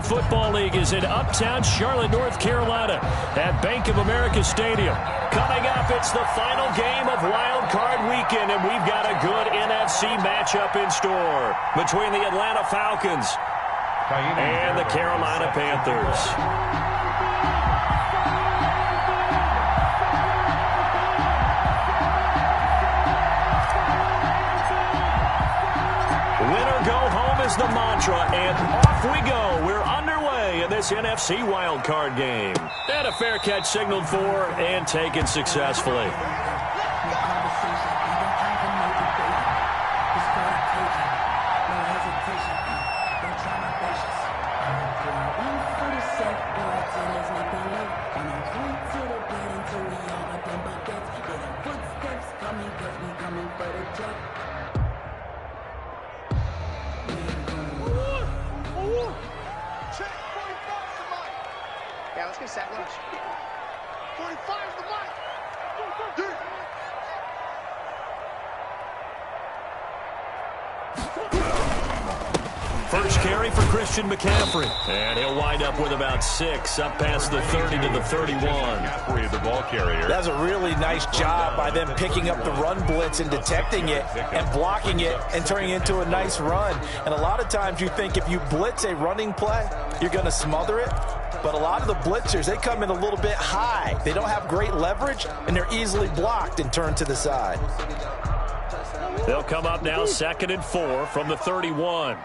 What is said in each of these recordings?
Football League is in uptown Charlotte, North Carolina at Bank of America Stadium. Coming up, it's the final game of Wild Card Weekend, and we've got a good NFC matchup in store between the Atlanta Falcons and the Carolina Panthers. The mantra, and off we go. We're underway in this NFC wildcard game. And a fair catch signaled for and taken successfully. Yeah, let's get set lunch. 45 is the mic. First carry for Christian McCaffrey. And he'll wind up with about 6, up past the 30 to the 31. McCaffrey, the ball carrier. That's a really nice job by them picking up the run blitz and detecting it and blocking it and turning it into a nice run. And a lot of times you think if you blitz a running play, you're going to smother it. But a lot of the blitzers, they come in a little bit high. They don't have great leverage, and they're easily blocked and turned to the side. They'll come up now 2nd and 4 from the 31.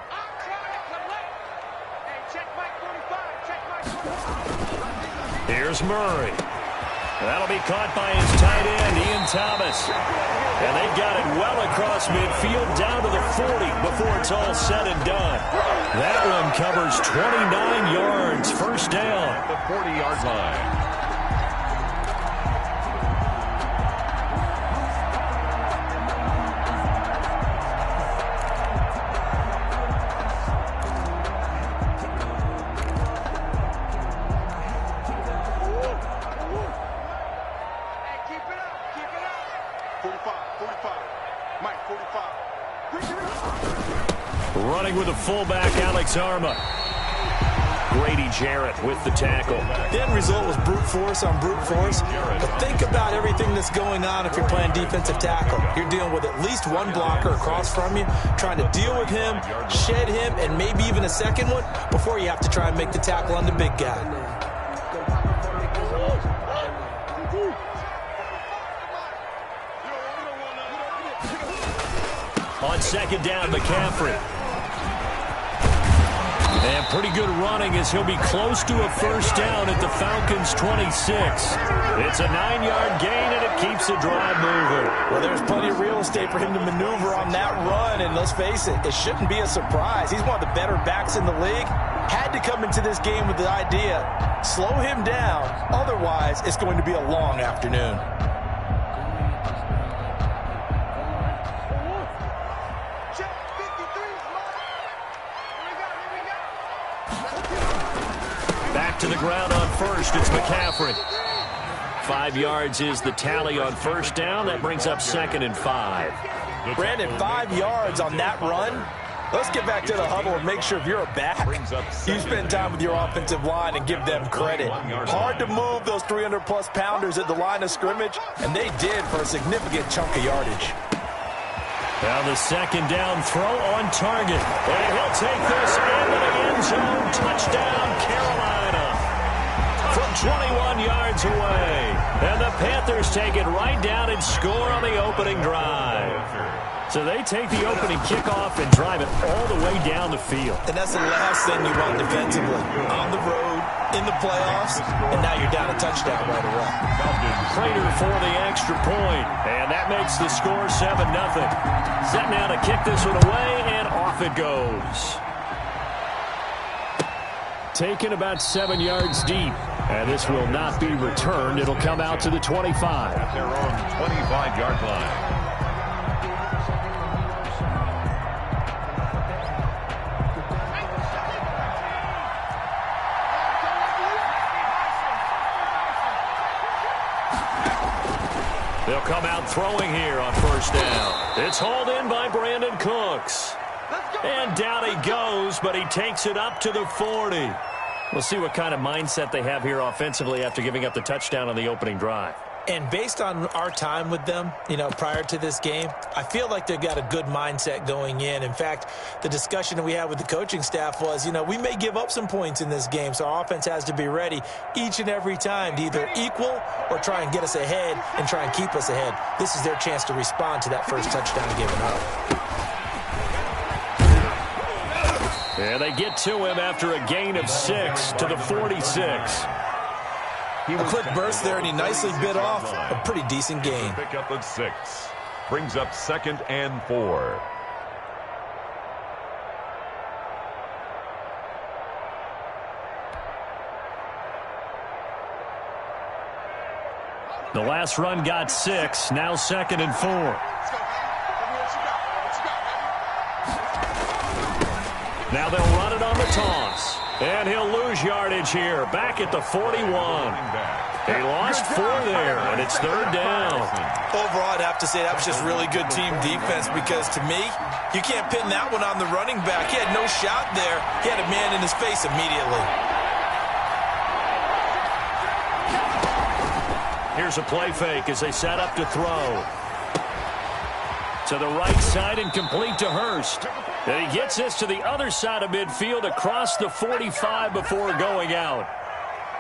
Here's Murray. That'll be caught by his tight end, Ian Thomas. And they've got it well across midfield down to the 40 before it's all said and done. That one covers 29 yards, first down. The 40-yard line. Running with a fullback, Alex Arma. Grady Jarrett with the tackle. The end result was brute force on brute force. But think about everything that's going on if you're playing defensive tackle. You're dealing with at least one blocker across from you, trying to deal with him, shed him, and maybe even a second one before you have to try and make the tackle on the big guy. On 2nd down, McCaffrey. And pretty good running as he'll be close to a first down at the Falcons' 26. It's a 9-yard gain, and it keeps the drive moving. Well, there's plenty of real estate for him to maneuver on that run, and let's face it, it shouldn't be a surprise. He's one of the better backs in the league. Had to come into this game with the idea, slow him down, otherwise it's going to be a long afternoon. Back to the ground on first, it's McCaffrey. 5 yards is the tally on first down. That brings up 2nd and 5. Brandon, 5 yards on that run. Let's get back to the huddle and make sure if you're a back, you spend time with your offensive line and give them credit. Hard to move those 300-plus pounders at the line of scrimmage, and they did for a significant chunk of yardage. Now the 2nd down throw on target. And he'll take this into the end zone. Touchdown, Carolina. From 21 yards away. And the Panthers take it right down and score on the opening drive. So they take the opening kickoff and drive it all the way down the field. And that's the last thing you want defensively. On the road, in the playoffs, and now you're down a touchdown right away. Prater for the extra point, and that makes the score 7-0. Set now to kick this one away, and off it goes. Taken about 7 yards deep, and this will not be returned. It'll come out to the 25. At their own 25-yard line. They'll come out throwing here on first down. It's hauled in by Brandon Cooks. And down he goes, but he takes it up to the 40. We'll see what kind of mindset they have here offensively after giving up the touchdown on the opening drive. And based on our time with them, prior to this game, I feel like they've got a good mindset going in. In fact, the discussion that we had with the coaching staff was, we may give up some points in this game, so our offense has to be ready each and every time to either equal or try and get us ahead and try and keep us ahead. This is their chance to respond to that first touchdown given up. And they get to him after a gain of 6 to the 46. A quick burst there, and he nicely bit off a pretty decent gain. Pick up at 6. Brings up 2nd and 4. The last run got 6. Now 2nd and 4. Now they'll run it on the toss. And he'll lose yardage here. Back at the 41. He lost 4 there, and it's 3rd down. Overall, I'd have to say that was just really good team defense because, to me, you can't pin that one on the running back. He had no shot there. He had a man in his face immediately. Here's a play fake as they set up to throw. To the right side and complete to Hurst. And he gets this to the other side of midfield across the 45 before going out.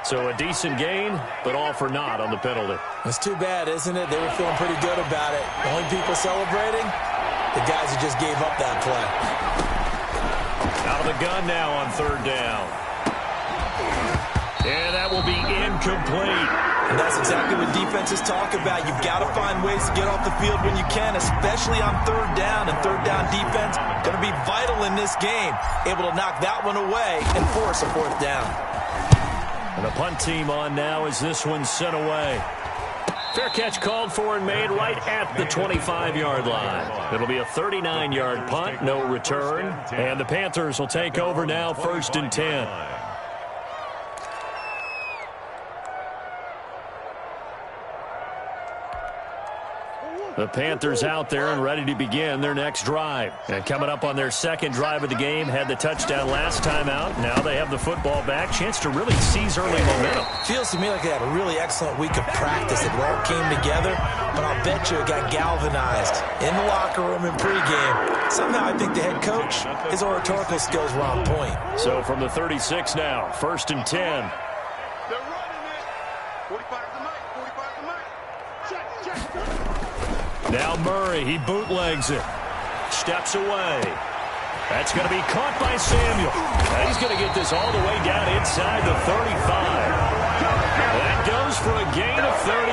So a decent gain, but all for naught on the penalty. It's too bad, isn't it? They were feeling pretty good about it. The only people celebrating, the guys who just gave up that play. Out of the gun now on 3rd down. And that will be incomplete. And that's exactly what defenses talk about. You've got to find ways to get off the field when you can, especially on 3rd down. And 3rd down defense going to be vital in this game. Able to knock that one away and force a 4th down. And the punt team on now as this one's sent away. Fair catch called for and made right at the 25-yard line. It'll be a 39-yard punt, no return. And the Panthers will take over now, 1st and 10. The Panthers out there and ready to begin their next drive. And coming up on their 2nd drive of the game, had the touchdown last time out. Now they have the football back. Chance to really seize early momentum. Feels to me like they had a really excellent week of practice. It all came together, but I'll bet you it got galvanized in the locker room in pregame. Somehow I think the head coach, his oratorical skills were on point. So from the 36 now, 1st and 10. They're running it. 45 to the mic. 45 to the mic. Check. Now Murray, he bootlegs it. Steps away. That's going to be caught by Samuel. And he's going to get this all the way down inside the 35. That goes for a gain of 31.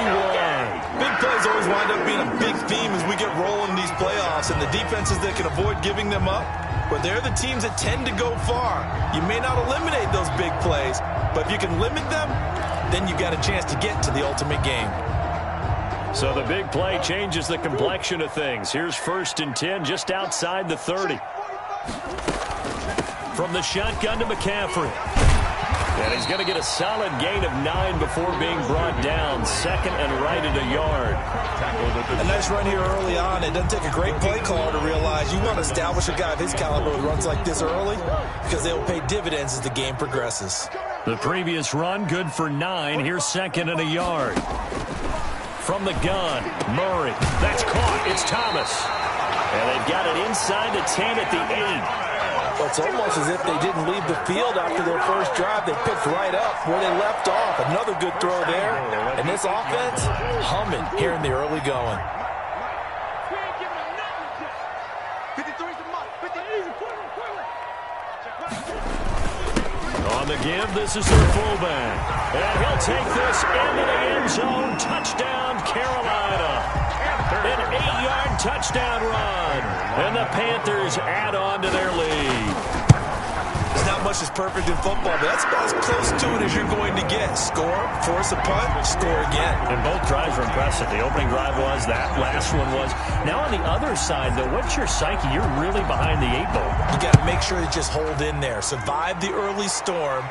Big plays always wind up being a big theme as we get rolling these playoffs, and the defenses that can avoid giving them up, well, they're the teams that tend to go far. You may not eliminate those big plays, but if you can limit them, then you've got a chance to get to the ultimate game. So the big play changes the complexion of things. Here's 1st and 10 just outside the 30. From the shotgun to McCaffrey. And he's going to get a solid gain of 9 before being brought down. 2nd and right at a yard. A nice run here early on. It doesn't take a great play caller to realize you want to establish a guy of his caliber who runs like this early because they'll pay dividends as the game progresses. The previous run good for 9. Here's 2nd and a yard. From the gun, Murray. That's caught. It's Thomas. And they've got it inside the 10 at the 8. Well, it's almost as if they didn't leave the field after their first drive. They picked right up where they left off. Another good throw there. And this offense humming here in the early going. On the give, this is their fullback. And he'll take this into the end zone. Touchdown, Carolina. An 8-yard touchdown run. And the Panthers add on to their lead. There's not much that's perfect in football, but that's about as close to it as you're going to get. Score, force a punt, score again. And both drives were impressive. The opening drive was, that last one was. Now on the other side, though, what's your psyche? You're really behind the 8-ball. You got to make sure to just hold in there. Survive the early storm.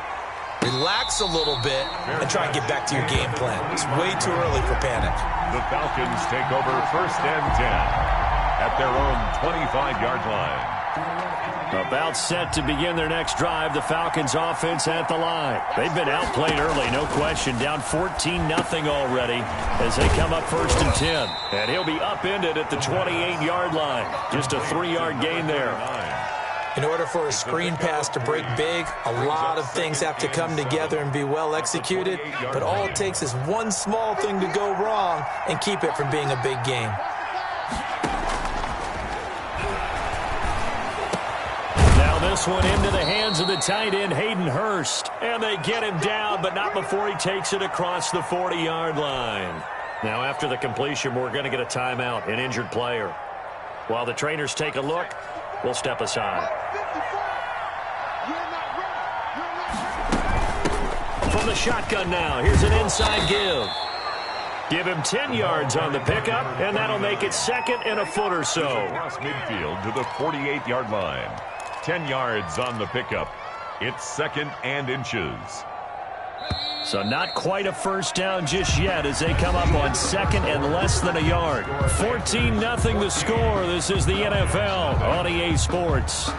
Relax a little bit and try and get back to your game plan. It's way too early for panic. The Falcons take over 1st and 10 at their own 25-yard line. About set to begin their next drive, the Falcons offense at the line. They've been outplayed early, no question. Down 14-0 already as they come up 1st and 10. And he'll be upended at the 28-yard line. Just a 3-yard gain there. In order for a screen pass to break big, a lot of things have to come together and be well executed. But all it takes is one small thing to go wrong and keep it from being a big game. This one into the hands of the tight end, Hayden Hurst. And they get him down, but not before he takes it across the 40-yard line. Now, after the completion, we're going to get a timeout, an injured player. While the trainers take a look, we'll step aside. From the shotgun now, here's an inside give. Give him 10 yards on the pickup, and that'll make it 2nd and a foot or so. Across midfield to the 48-yard line. 10 yards on the pickup. It's 2nd and inches. So not quite a first down just yet as they come up on 2nd and less than a yard. 14-0 the score. This is the NFL on EA Sports.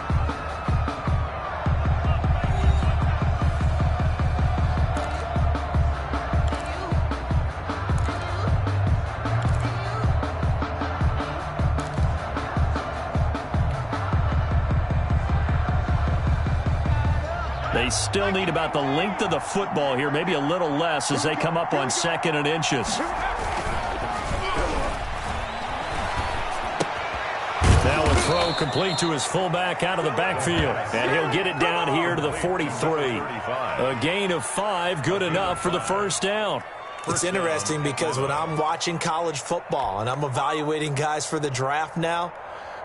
They still need about the length of the football here, maybe a little less as they come up on 2nd and inches. Now a throw complete to his fullback out of the backfield. And he'll get it down here to the 43. A gain of 5, good enough for the first down. It's interesting because when I'm watching college football and I'm evaluating guys for the draft now,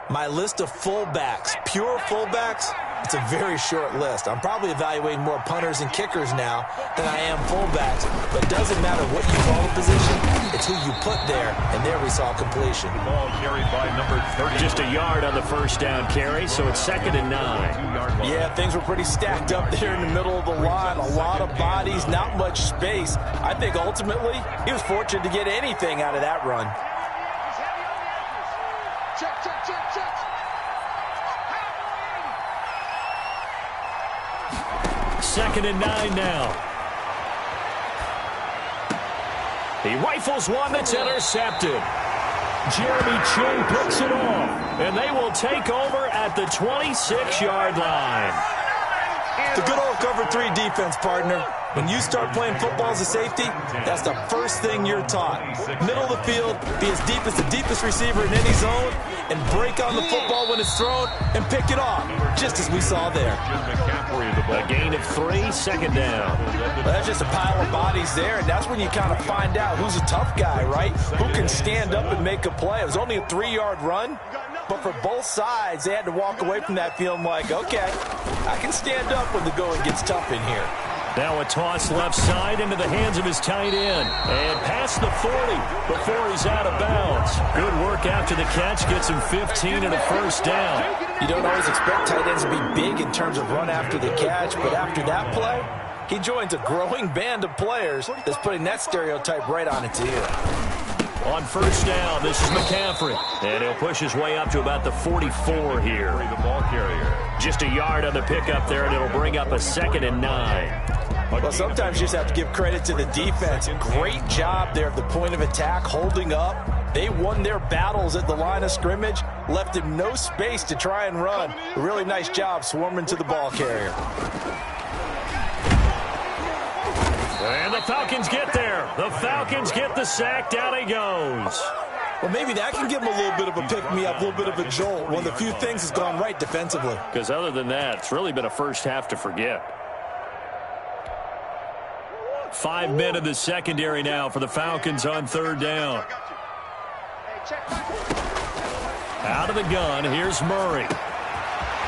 my list of fullbacks, pure fullbacks, it's a very short list. I'm probably evaluating more punters and kickers now than I am fullbacks. But it doesn't matter what you call the position. It's who you put there. And there we saw completion. Ball carried by number 30. Just a yard on the first down carry, so it's 2nd and 9. Yeah, things were pretty stacked up there in the middle of the line. A lot of bodies, not much space. I think ultimately he was fortunate to get anything out of that run. Check, check, check, check. 2nd and 9 now. He rifles one that's intercepted. Jeremy Chin picks it off, and they will take over at the 26-yard line. The good old cover 3 defense, partner. When you start playing football as a safety, that's the first thing you're taught. Middle of the field, be as deep as the deepest receiver in any zone, and break on the football when it's thrown and pick it off, just as we saw there. A gain of 3, 2nd down. Well, that's just a pile of bodies there, and that's when you kind of find out who's a tough guy, right? Who can stand up and make a play. It was only a 3-yard run, but for both sides, they had to walk away from that feeling like, okay, I can stand up when the going gets tough in here. Now a toss left side into the hands of his tight end. And past the 40 before he's out of bounds. Good work after the catch. Gets him 15 and a first down. You don't always expect tight ends to be big in terms of run after the catch, but after that play, he joins a growing band of players that's putting that stereotype right on its ear. On first down, this is McCaffrey. And he'll push his way up to about the 44 here. The ball carrier. Just a yard on the pickup there, and it'll bring up a 2nd and 9. Well, sometimes you just have to give credit to the defense. Great job there at the point of attack, holding up. They won their battles at the line of scrimmage, left him no space to try and run. A really nice job swarming to the ball carrier. And the Falcons get there. The Falcons get the sack. Down he goes. Well, maybe that can give him a little bit of a pick-me-up, a little bit of a jolt. One of the few things has gone right defensively. Because other than that, it's really been a first half to forget. 5 men in the secondary now for the Falcons on 3rd down. Out of the gun, here's Murray.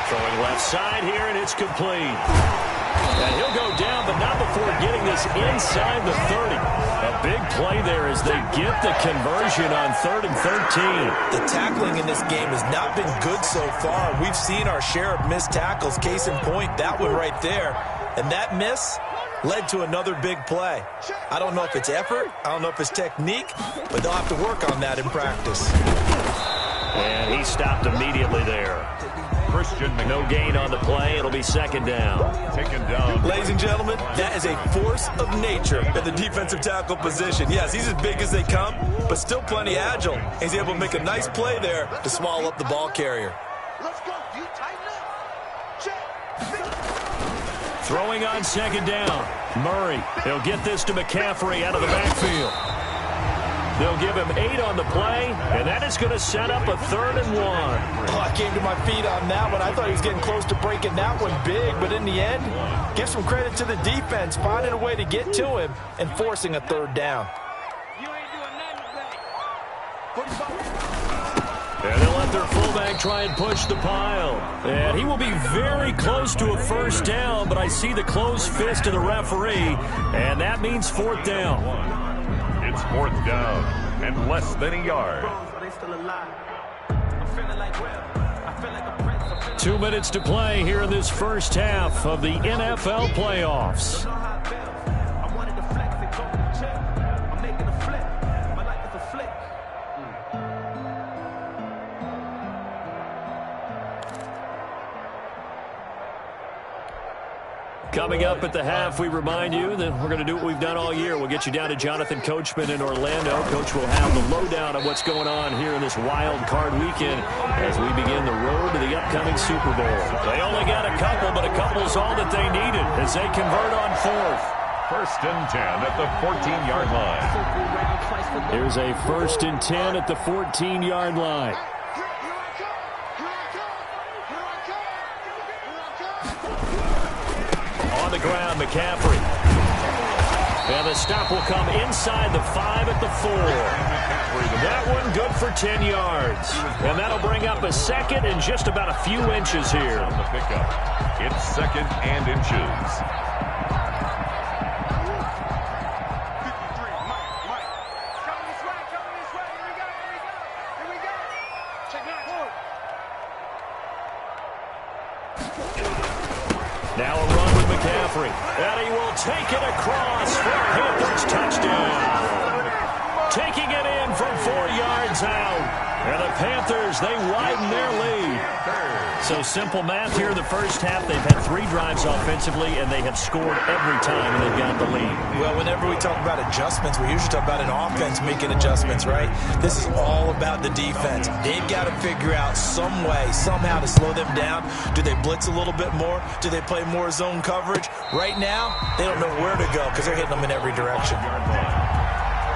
Throwing left side here, and it's complete. And he'll go down, but not before getting this inside the 30. A big play there as they get the conversion on 3rd and 13. The tackling in this game has not been good so far. We've seen our share of missed tackles. Case in point, that one right there. And that miss led to another big play. I don't know if it's effort, I don't know if it's technique, but they'll have to work on that in practice. And he stopped immediately there. No gain on the play. It'll be second down. Taken down. Ladies and gentlemen, that is a force of nature at the defensive tackle position. Yes, he's as big as they come, but still plenty agile. He's able to make a nice play there to swallow up the ball carrier. Let's go. You tighten up. Check. Throwing on second down. Murray. He'll get this to McCaffrey out of the backfield. They'll give him 8 on the play, and that is going to set up a 3rd and 1. Oh, I came to my feet on that one. I thought he was getting close to breaking that one big, but in the end, give some credit to the defense, finding a way to get to him and forcing a 3rd down. You ain't doing nothing today. And they'll let their fullback try and push the pile. And he will be very close to a 1st down, but I see the closed fist of the referee, and that means 4th down. It's 4th down and less than a yard. 2 minutes to play here in this first half of the NFL playoffs. Coming up at the half, we remind you that we're going to do what we've done all year. We'll get you down to Jonathan Coachman in Orlando. Coach will have the lowdown on what's going on here in this wild card weekend as we begin the road to the upcoming Super Bowl. They only got a couple, but a couple's all that they needed as they convert on 4th. 1st and 10 at the 14-yard line. Here's a 1st and 10 at the 14-yard line. On the ground, McCaffrey. And the stop will come inside the 5 at the 4. That one good for 10 yards. And that'll bring up a 2nd and just about a few inches here. On the pickup. It's 2nd and inches. Now a run with McCaffrey. And he will take it across for a Panthers touchdown. Taking it in from 4 yards out. And the Panthers, they widen their lead. So simple math here in the first half. They've had 3 drives offensively, and they have scored every time, and they've got the lead. Well, whenever we talk about adjustments, we usually talk about an offense making adjustments, right? This is all about the defense. They've got to figure out some way, somehow to slow them down. Do they blitz a little bit more? Do they play more zone coverage? Right now, they don't know where to go because they're hitting them in every direction.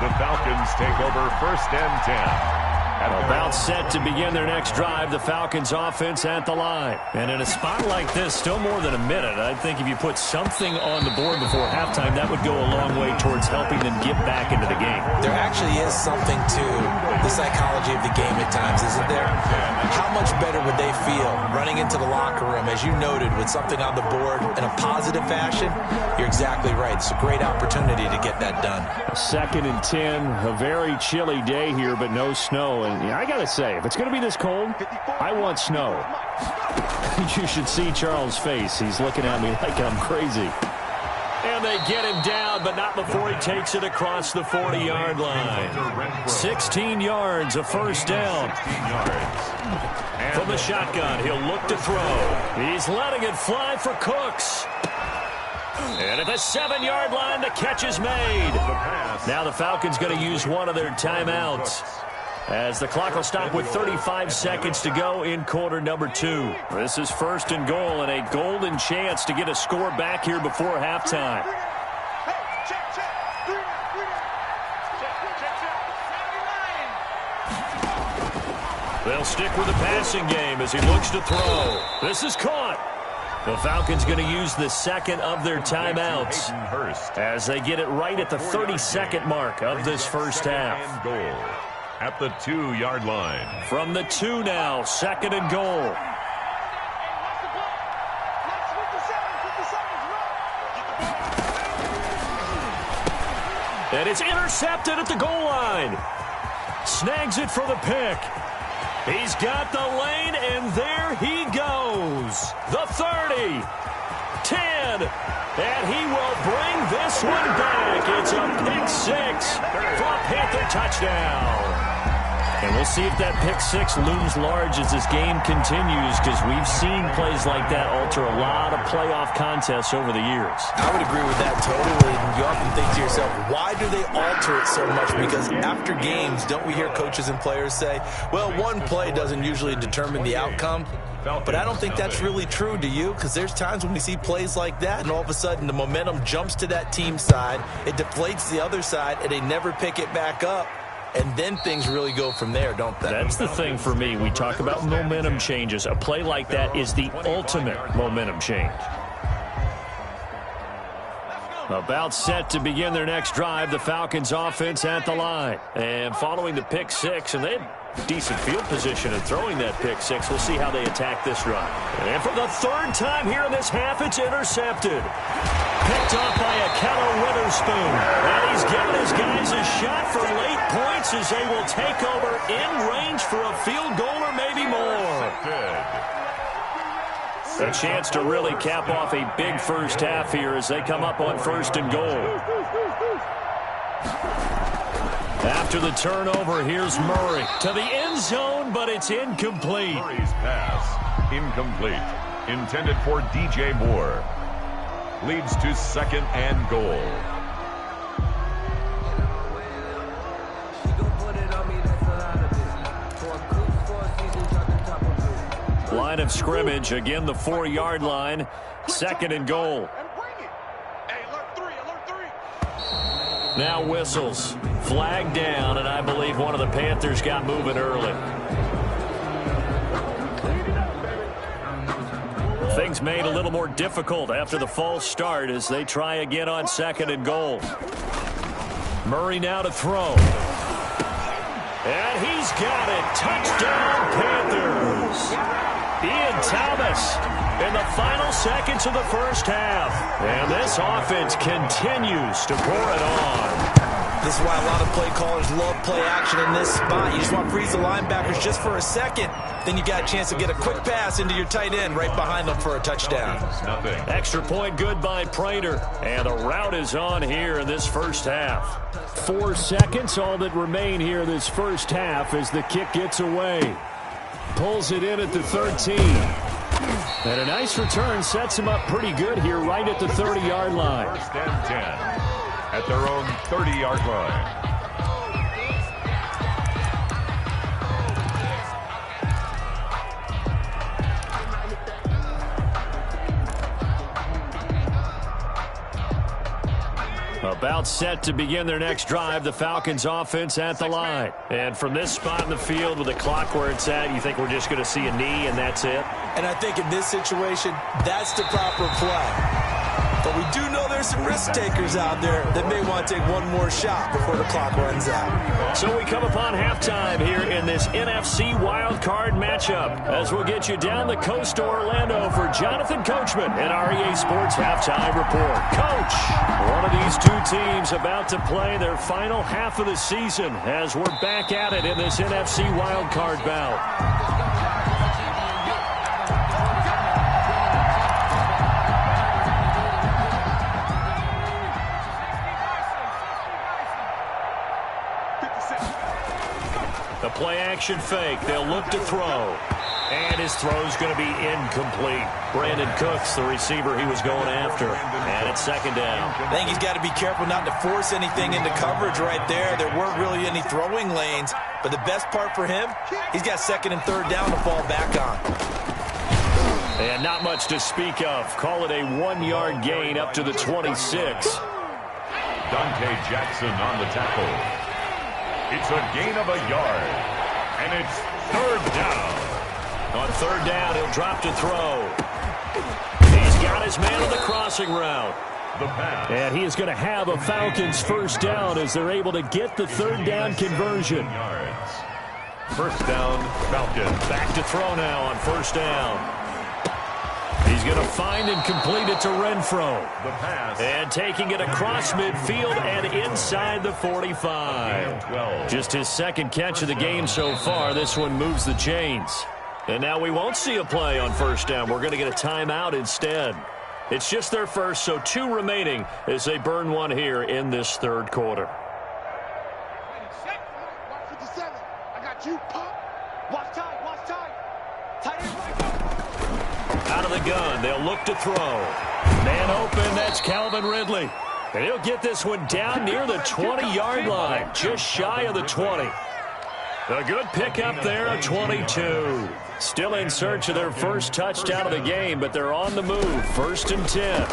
The Falcons take over 1st and 10. About set to begin their next drive, the Falcons offense at the line. And in a spot like this, still more than a minute, I think if you put something on the board before halftime, that would go a long way towards helping them get back into the game. There actually is something to the psychology of the game at times, isn't there? How much better would they feel running into the locker room, as you noted, with something on the board in a positive fashion? You're exactly right. It's a great opportunity to get that done. 2nd and 10, a very chilly day here, but no snow. And I got to say, if it's going to be this cold, I want snow. You should see Charles' face. He's looking at me like I'm crazy. And they get him down, but not before he takes it across the 40-yard line. 16 yards, a 1st down. From the shotgun, he'll look to throw. He's letting it fly for Cooks. And at the 7-yard line, the catch is made. Now the Falcons going to use one of their timeouts, as the clock will stop with 35 seconds to go in quarter number 2. This is 1st and goal, and a golden chance to get a score back here before halftime. They'll stick with the passing game as he looks to throw. This is caught. The Falcons going to use the 2nd of their timeouts as they get it right at the 32nd mark of this first half. Goal at the 2-yard line. From the 2 now, 2nd and goal. And it's intercepted at the goal line. Snags it for the pick. He's got the lane, and there he goes. The 30, 10, and he will bring this one back. It's a pick 6 for a Panther touchdown. And we'll see if that pick six looms large as this game continues, because we've seen plays like that alter a lot of playoff contests over the years. I would agree with that totally. And you often think to yourself, why do they alter it so much? Because after games, don't we hear coaches and players say, well, one play doesn't usually determine the outcome? But I don't think that's really true, do you? Because there's times when we see plays like that, and all of a sudden the momentum jumps to that team side, it deflates the other side, and they never pick it back up. And then things really go from there, don't they? That's the thing for me. We talk about momentum changes. A play like that is the ultimate momentum change. About set to begin their next drive, the Falcons offense at the line. And following the pick six, and they had decent field position in throwing that pick six. We'll see how they attack this drive. And for the third time here in this half, it's intercepted. Picked off by Akello Witherspoon. And he's given his guys a shot for late points as they will take over in range for a field goal or maybe more. A chance to really cap off a big first half here as they come up on 1st and goal. After the turnover, here's Murray to the end zone, but it's incomplete. Murray's pass, incomplete. Intended for DJ Moore. Leads to 2nd and goal. Line of scrimmage, again the 4-yard line. 2nd and goal. Now whistles. Flag down, and I believe one of the Panthers got moving early. Things made a little more difficult after the false start as they try again on 2nd and goal. Murray now to throw. And he's got it. Touchdown, Panthers. Ian Thomas in the final seconds of the first half. And this offense continues to pour it on. This is why a lot of play callers love play action in this spot. You just want to freeze the linebackers just for a second. Then you got a chance to get a quick pass into your tight end right behind them for a touchdown. Extra point good by Prater. And the route is on here in this first half. 4 seconds, all that remain here this first half as the kick gets away. Pulls it in at the 13. And a nice return sets him up pretty good here right at the 30-yard line. 1st and 10 at their own 30-yard line. About set to begin their next drive, the Falcons offense at the line. And from this spot in the field with the clock where it's at, you think we're just going to see a knee and that's it? And I think in this situation, that's the proper play. But we do know there's some risk takers out there that may want to take one more shot before the clock runs out. So we come upon halftime here in this NFC wildcard matchup as we'll get you down the coast to Orlando for Jonathan Coachman and our EA Sports Halftime Report. Coach, one of these two teams about to play their final half of the season as we're back at it in this NFC wildcard bout. The play-action fake. They'll look to throw. And his throw's going to be incomplete. Brandon Cooks, the receiver he was going after. And it's 2nd down. I think he's got to be careful not to force anything into coverage right there. There weren't really any throwing lanes. But the best part for him, he's got 2nd and 3rd down to fall back on. And not much to speak of. Call it a 1-yard gain up to the 26. Dante Jackson on the tackle. It's a gain of a yard, and it's 3rd down. On 3rd down, he'll drop to throw. He's got his man on the crossing route. The pass. And he is going to have a Falcons 1st down as they're able to get the 3rd down conversion. Yards. 1st down, Falcons. Back to throw now on 1st down. He's going to find and complete it to Renfro. The pass. And taking it across midfield and inside the 45. Just his 2nd catch of the game so far. This one moves the chains. And now we won't see a play on 1st down. We're going to get a timeout instead. It's just their first, so 2 remaining as they burn one here in this 3rd quarter. you pump. Watch time. Tight end right. Out of the gun, they'll look to throw. Man open, that's Calvin Ridley. And he'll get this one down near the 20-yard line, just shy of the 20. A good pickup there, a 22. Still in search of their first touchdown of the game, but they're on the move. 1st and 10.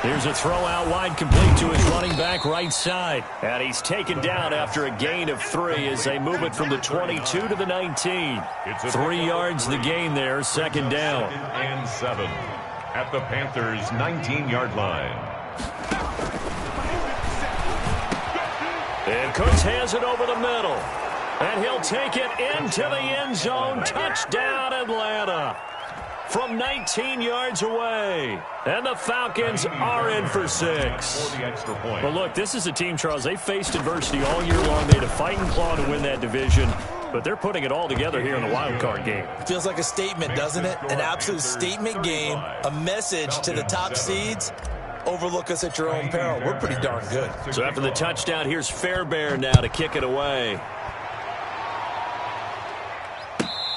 Here's a throw out wide, complete to his running back right side. And he's taken down after a gain of 3 as they move it from the 22 to the 19. 3 yards the gain there, 2nd down. And 7 at the Panthers' 19-yard line. And Cooks has it over the middle. And he'll take it into the end zone. Touchdown, Atlanta. From 19 yards away. And the Falcons are in for 6. Well, look, this is a team, Charles, they faced adversity all year long. They had to fight and claw to win that division. But they're putting it all together here in the wild card game. Feels like a statement, doesn't it? An absolute statement game. A message to the top seeds. Overlook us at your own peril. We're pretty darn good. So after the touchdown, here's Fairbairn now to kick it away.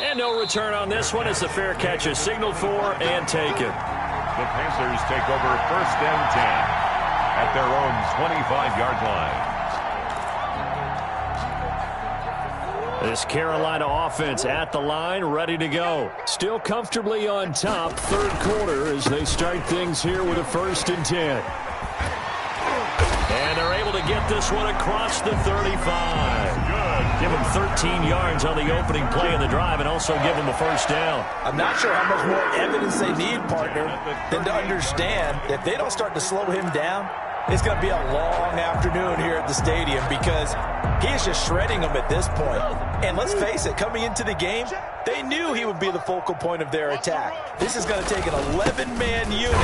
And no return on this one as the fair catch is signaled for and taken. The Panthers take over 1st and 10 at their own 25-yard line. This Carolina offense at the line, ready to go. Still comfortably on top, 3rd quarter as they start things here with a 1st and 10. And they're able to get this one across the 35. Good. Give them 13 yards on the opening play of the drive and also give them a 1st down. I'm not sure how much more evidence they need, partner, than to understand that if they don't start to slow him down, it's going to be a long afternoon here at the stadium because he is just shredding them at this point. And let's face it, coming into the game, they knew he would be the focal point of their attack. This is going to take an 11-man unit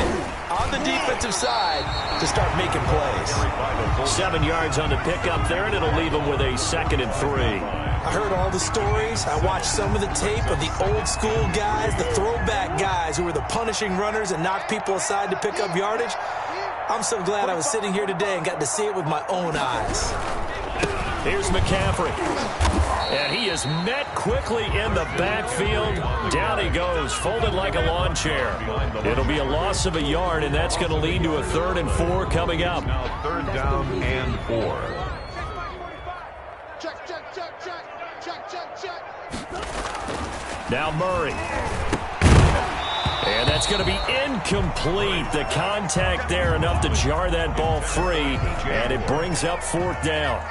on the defensive side to start making plays. 7 yards on the pickup there, and it'll leave them with a 2nd and 3. I heard all the stories. I watched some of the tape of the old school guys, the throwback guys who were the punishing runners and knocked people aside to pick up yardage. I'm so glad I was sitting here today and got to see it with my own eyes. Here's McCaffrey. And he is met quickly in the backfield. Down he goes, folded like a lawn chair. It'll be a loss of a yard, and that's going to lead to a 3rd and 4 coming up. Now 3rd down and 4. Check. Now Murray. And that's going to be incomplete. The contact there enough to jar that ball free, and it brings up 4th down.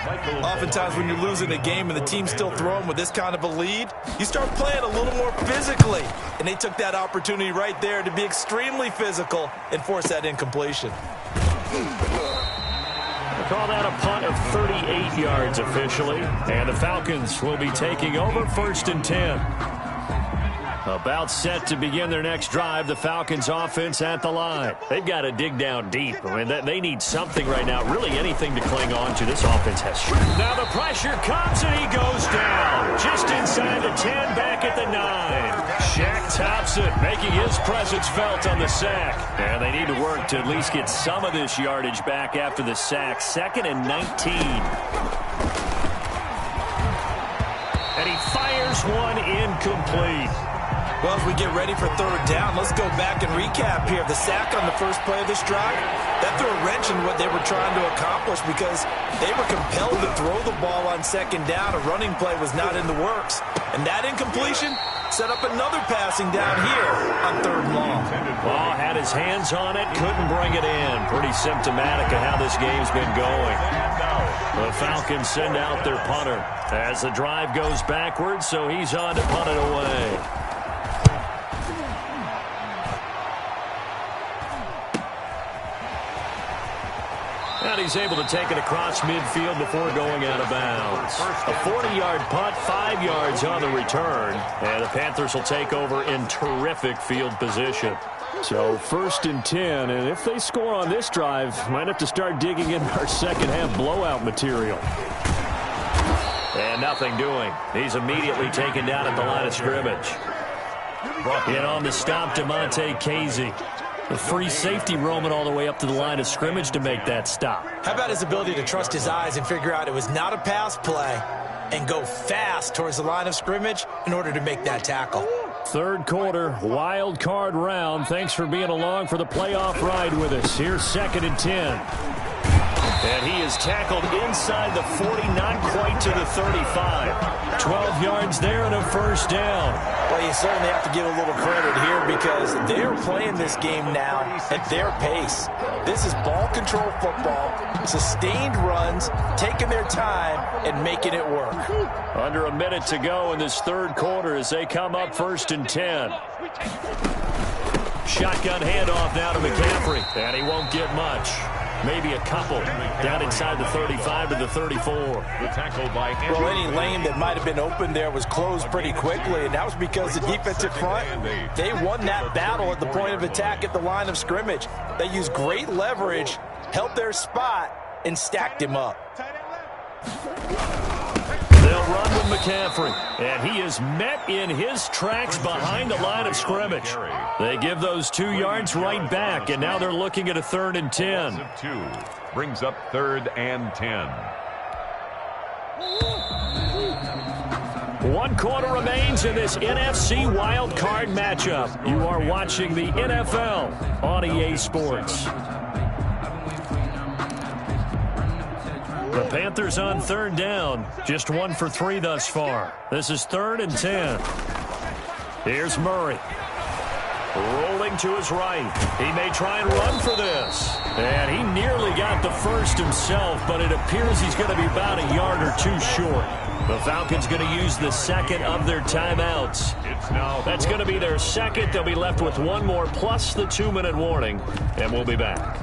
Oftentimes when you're losing a game and the team's still throwing with this kind of a lead, you start playing a little more physically. And they took that opportunity right there to be extremely physical and force that incompletion. Call that a punt of 38 yards officially. And the Falcons will be taking over 1st and 10. About set to begin their next drive, the Falcons offense at the line. They've got to dig down deep. I mean, they need something right now, really anything to cling on to. This offense has. Now the pressure comes and he goes down. Just inside the 10, back at the 9. Shaq Thompson making his presence felt on the sack. And they need to work to at least get some of this yardage back after the sack. 2nd and 19. And he fires one incomplete. Well, as we get ready for 3rd down, let's go back and recap here. The sack on the first play of this drive, that threw a wrench in what they were trying to accomplish because they were compelled to throw the ball on 2nd down. A running play was not in the works. And that incompletion set up another passing down here on 3rd and long. Ball had his hands on it, couldn't bring it in. Pretty symptomatic of how this game's been going. The Falcons send out their punter as the drive goes backwards, so he's on to punt it away. And he's able to take it across midfield before going out of bounds. A 40-yard punt, 5 yards on the return. And the Panthers will take over in terrific field position. So 1st and 10, and if they score on this drive, might have to start digging in our second-half blowout material. And nothing doing. He's immediately taken down at the line of scrimmage. In on the stop, DeMonte Casey. The free safety roaming all the way up to the line of scrimmage to make that stop. How about his ability to trust his eyes and figure out it was not a pass play, and go fast towards the line of scrimmage in order to make that tackle. Third quarter, wild card round. Thanks for being along for the playoff ride with us. Here's 2nd and 10. And he is tackled inside the 40, not quite to the 35. 12 yards there and a first down. Well, you certainly have to give a little credit here because they're playing this game now at their pace. This is ball control football, sustained runs, taking their time and making it work. Under a minute to go in this third quarter as they come up 1st and 10. Shotgun handoff now to McCaffrey, and he won't get much. Maybe a couple down inside the 35 to the 34. The tackle by well, any lane that might have been open there was closed pretty quickly, and that was because the defensive front, they won that battle at the point of attack at the line of scrimmage. They used great leverage, held their spot, and stacked him up. They'll run with McCaffrey, and he is met in his tracks behind the line of scrimmage. They give those 2 yards right back, and now they're looking at a 3rd and 10. 2 brings up 3rd and 10. 1 quarter remains in this NFC wild card matchup. You are watching the NFL on EA Sports. The Panthers on 3rd down. Just 1 for 3 thus far. This is 3rd and 10. Here's Murray. Rolling to his right. He may try and run for this. And he nearly got the first himself, but it appears he's going to be about a yard or 2 short. The Falcons going to use the 2nd of their timeouts. That's going to be their 2nd. They'll be left with 1 more plus the 2-minute warning, and we'll be back.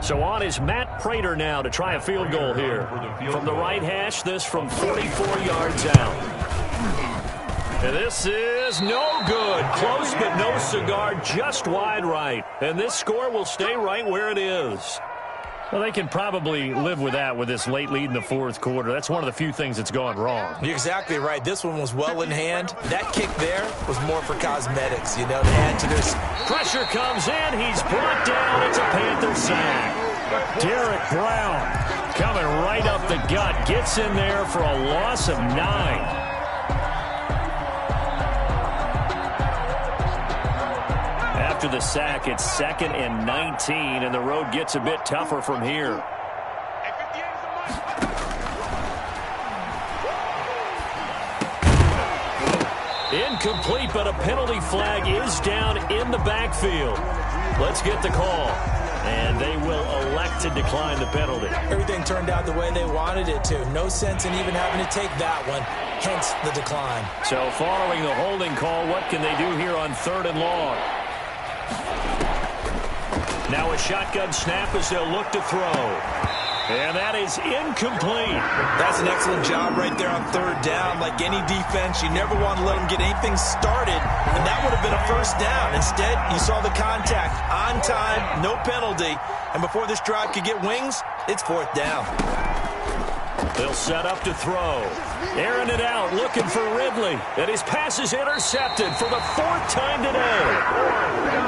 So on is Matt Prater now to try a field goal here. From the right hash, this from 44 yards out. And this is no good. Close but no cigar, just wide right. And this score will stay right where it is. Well, they can probably live with that with this late lead in the 4th quarter. That's one of the few things that's gone wrong. You're exactly right. This one was well in hand. That kick there was more for cosmetics, you know, to add to this. Pressure comes in. He's brought down. It's a Panther sack. Derek Brown coming right up the gut. Gets in there for a loss of 9. After the sack, it's 2nd and 19, and the road gets a bit tougher from here. Incomplete, but a penalty flag is down in the backfield. Let's get the call. And they will elect to decline the penalty. Everything turned out the way they wanted it to. No sense in even having to take that one, hence the decline. So following the holding call, what can they do here on 3rd and long? Now a shotgun snap as they'll look to throw. And that is incomplete. That's an excellent job right there on 3rd down. Like any defense, you never want to let them get anything started, and that would have been a first down. Instead, you saw the contact on time, no penalty, and before this drive could get wings, it's 4th down. They'll set up to throw. Airing it out, looking for Ridley. And his pass is intercepted for the 4th time today.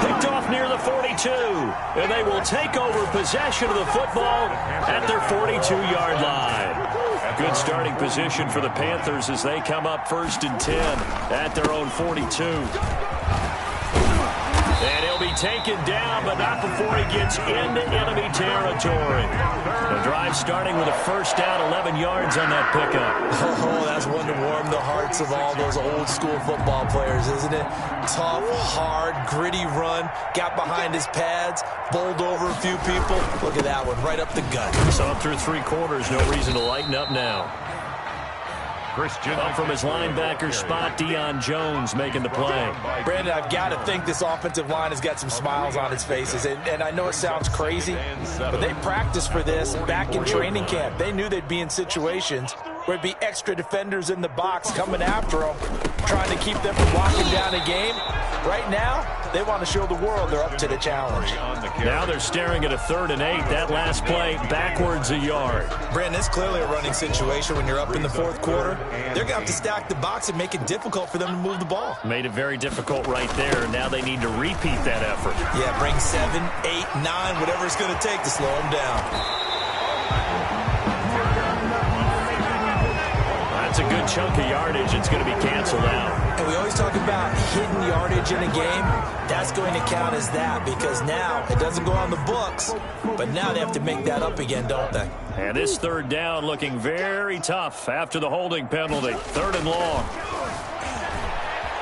Picked off near the 42. And they will take over possession of the football at their 42-yard line. Good starting position for the Panthers as they come up 1st and 10 at their own 42. And he'll be taken down, but not before he gets into enemy territory. The drive starting with a first down, 11 yards on that pickup. Oh, that's one to warm the hearts of all those old-school football players, isn't it? Tough, hard, gritty run, got behind his pads, bowled over a few people. Look at that one, right up the gut. So up through 3 quarters, no reason to lighten up now. Up from his linebacker spot, Deion Jones making the play. Brandon, I've got to think this offensive line has got some smiles on its faces. And I know it sounds crazy, but they practiced for this back in training camp. They knew they'd be in situations where it'd be extra defenders in the box coming after them, trying to keep them from locking down a game. Right now, they want to show the world they're up to the challenge. Now they're staring at a 3rd and 8. That last play, backwards a yard. Brandon, it's clearly a running situation when you're up in the 4th quarter. They're going to have to stack the box and make it difficult for them to move the ball. Made it very difficult right there. Now they need to repeat that effort. Yeah, bring 7, 8, 9, whatever it's going to take to slow them down. That's a good chunk of yardage. It's going to be canceled out. And we always talk about hidden yardage in a game. That's going to count as that because now it doesn't go on the books, but now they have to make that up again, don't they? And this 3rd down looking very tough after the holding penalty. 3rd and long.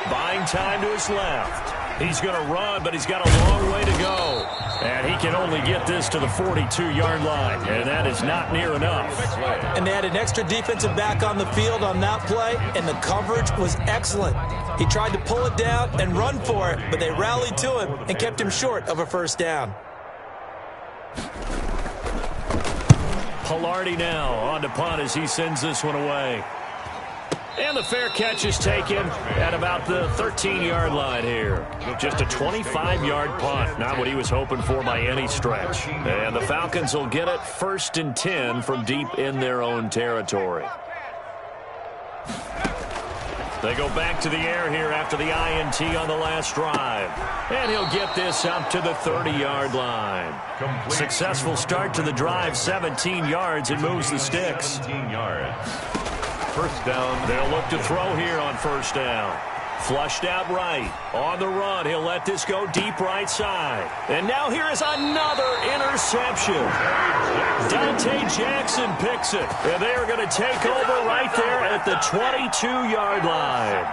Buying time to his left. He's going to run, but he's got a long way to go. And he can only get this to the 42-yard line, and that is not near enough. And they had an extra defensive back on the field on that play, and the coverage was excellent. He tried to pull it down and run for it, but they rallied to him and kept him short of a 1st down. Pilardi now on to punt as he sends this one away. And the fair catch is taken at about the 13-yard line here. Just a 25-yard punt. Not what he was hoping for by any stretch. And the Falcons will get it 1st and 10 from deep in their own territory. They go back to the air here after the INT on the last drive. And he'll get this up to the 30-yard line. Successful start to the drive, 17 yards, and moves the sticks. 17 yards. 1st down. They'll look to throw here on 1st down. Flushed out right. On the run, he'll let this go deep right side. And now here is another interception. Dante Jackson picks it. And they are going to take over right there at the 22-yard line.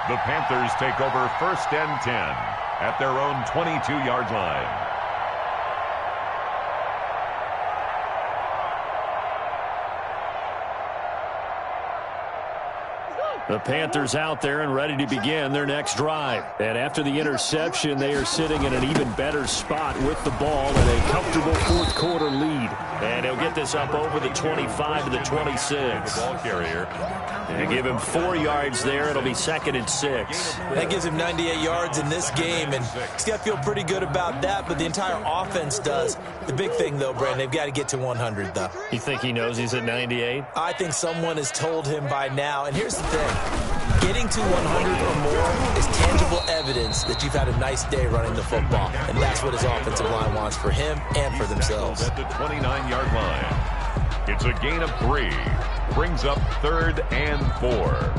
The Panthers take over 1st and 10 at their own 22-yard line. The Panthers out there and ready to begin their next drive. And after the interception, they are sitting in an even better spot with the ball and a comfortable 4th quarter lead. And he'll get this up over the 25 to the 26. Ball carrier. And give him 4 yards there. It'll be 2nd and 6. That gives him 98 yards in this game, and he's got to feel pretty good about that, but the entire offense does. The big thing, though, Brandon, they've got to get to 100, though. You think he knows he's at 98? I think someone has told him by now, and here's the thing. Getting to 100 or more is tangible evidence that you've had a nice day running the football, and that's what his offensive line wants for him and for themselves. At the 29-yard line. It's a gain of 3. Brings up 3rd and 4.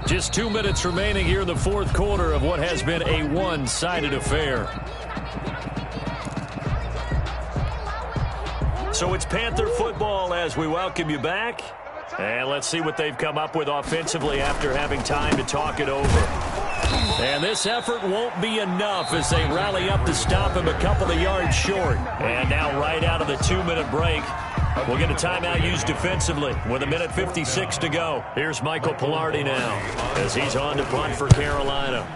Just 2 minutes remaining here in the 4th quarter of what has been a one-sided affair. So it's Panther football as we welcome you back. And let's see what they've come up with offensively after having time to talk it over. And this effort won't be enough as they rally up to stop him a couple of yards short. And now right out of the 2-minute break, we'll get a timeout used defensively with 1:56 to go. Here's Michael Pilardi now as he's on to punt for Carolina.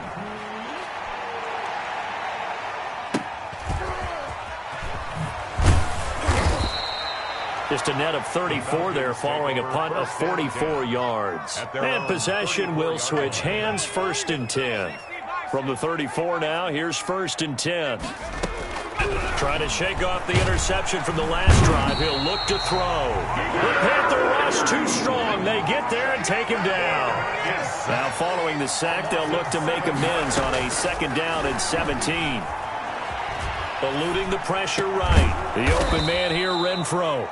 Just a net of 34 there following a punt of 44 yards. And possession will switch hands, 1st and 10. From the 34 now, here's 1st and 10. Trying to shake off the interception from the last drive. He'll look to throw. The Panther rush too strong. They get there and take him down. Now following the sack, they'll look to make amends on a 2nd down and 17. Eluding the pressure right. The open man here, Renfro.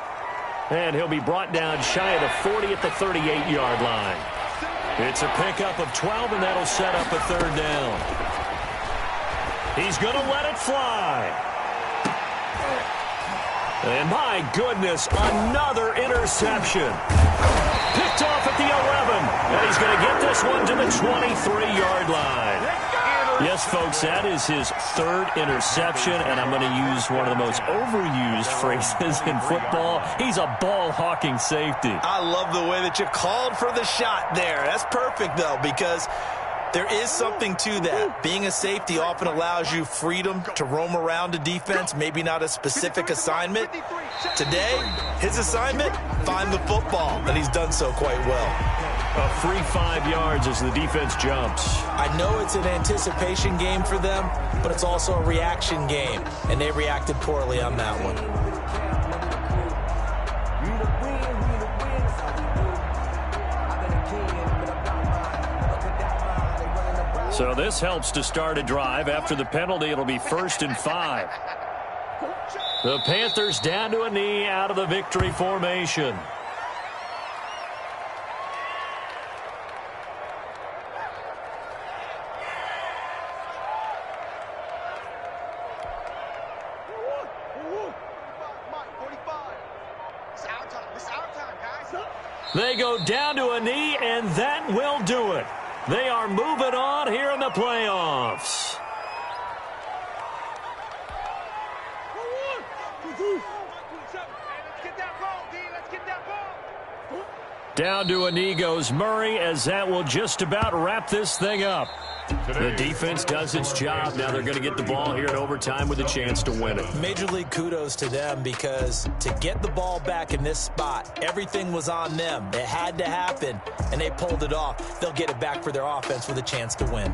And he'll be brought down shy of the 40 at the 38-yard line. It's a pickup of 12, and that'll set up a 3rd down. He's going to let it fly. And my goodness, another interception. Picked off at the 11, and he's going to get this one to the 23-yard line. Yes, folks, that is his 3rd interception, and I'm going to use one of the most overused phrases in football. He's a ball-hawking safety. I love the way that you called for the shot there. That's perfect, though, because There is something to that. Being a safety often allows you freedom to roam around the defense, maybe not a specific assignment. Today, his assignment, find the football, and he's done so quite well. A free 5 yards as the defense jumps. I know it's an anticipation game for them, but it's also a reaction game, and they reacted poorly on that one. So this helps to start a drive. After the penalty, it'll be 1st and 5. The Panthers down to a knee out of the victory formation. They go down to a knee, and that will do it. They are moving on here in the playoffs. Down to a knee goes Murray, as that will just about wrap this thing up. The defense does its job. Now they're going to get the ball here in overtime with a chance to win it. Major league kudos to them, because to get the ball back in this spot, everything was on them. It had to happen, and they pulled it off. They'll get it back for their offense with a chance to win.